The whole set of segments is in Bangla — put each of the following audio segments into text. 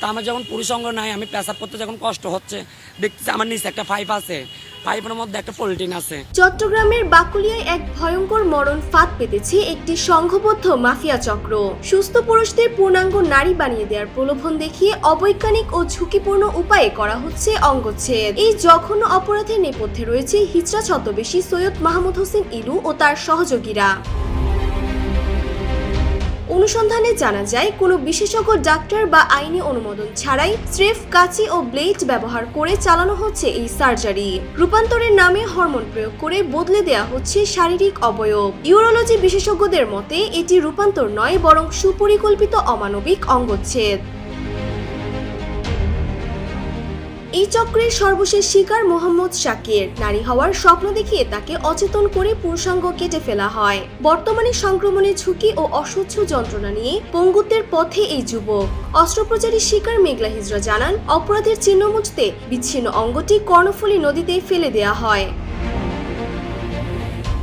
তা আমার যখন পুরুষ অঙ্গ নাই, আমি পেশাব করতে যখন কষ্ট হচ্ছে, দেখতেছি আমার নিচে একটা পাইপ আছে, পাইপের মধ্যে একটা পলিটিন আছে। চট্টগ্রামের বাকুলিয়ায় এক ভয়ঙ্কর মরণ ফাঁদ পেতেছে একটি সংঘবদ্ধ মাফিয়া চক্র। সুস্থ পুরুষদের পূর্ণাঙ্গ নারী বানিয়ে দেওয়ার প্রলোভন দেখিয়ে অবৈজ্ঞানিক ও ঝুঁকিপূর্ণ উপায়ে করা হচ্ছে অঙ্গচ্ছেদ। এই জঘন্য অপরাধের নেপথ্যে রয়েছে হিজড়া ছদ্মবেশী সৈয়দ মাহমুদ হোসেন ইলু ও তার সহযোগীরা। অনুসন্ধানে জানা যায়, কোনো বিশেষজ্ঞ ডাক্তার বা আইনি অনুমোদন ছাড়াই স্রেফ কাঁচি ও ব্লেড ব্যবহার করে চালানো হচ্ছে এই সার্জারি। রূপান্তরের নামে হরমোন প্রয়োগ করে বদলে দেয়া হচ্ছে শারীরিক অবয়ব। ইউরোলজি বিশেষজ্ঞদের মতে এটি রূপান্তর নয়, বরং সুপরিকল্পিত অমানবিক অঙ্গচ্ছেদ। এই চক্রের সর্বশেষ শিকার মোহাম্মদ শাকির। নারী হওয়ার স্বপ্ন দেখিয়ে তাকে অচেতন করে পুরুষাঙ্গ কেটে ফেলা হয়। বর্তমানে সংক্রমণের ঝুঁকি ও অসহ্য যন্ত্রণা নিয়ে পঙ্গুত্বের পথে এই যুবক। অস্ত্রোপচারের শিকার মেঘলা হিজরা জানান, অপরাধের চিহ্ন মুছতে বিচ্ছিন্ন অঙ্গটি কর্ণফুলী নদীতে ফেলে দেয়া হয়।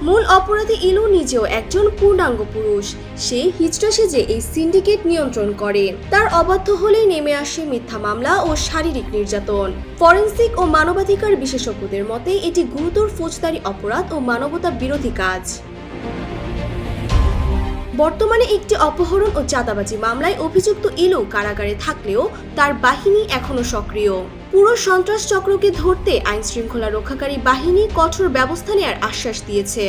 মূল অপরাধী ইলু নিজেও একজন পূর্ণাঙ্গ পুরুষ। সে হিজড়া সেজে এই সিন্ডিকেট নিয়ন্ত্রণ করে। তার অবাধ্য হলেই নেমে আসে মিথ্যা মামলা ও শারীরিক নির্যাতন। ফরেনসিক ও মানবাধিকার বিশেষজ্ঞদের মতে এটি গুরুতর ফৌজদারি অপরাধ ও মানবতা বিরোধী কাজ। বর্তমানে একটি অপহরণ ও চাঁদাবাজি মামলায় অভিযুক্ত ইলু কারাগারে থাকলেও তার বাহিনী এখনো সক্রিয়। পুরো সন্ত্রাস চক্রকে ধরতে আইন শৃঙ্খলা রক্ষাকারী বাহিনী কঠোর ব্যবস্থা নেওয়ার আশ্বাস দিয়েছে।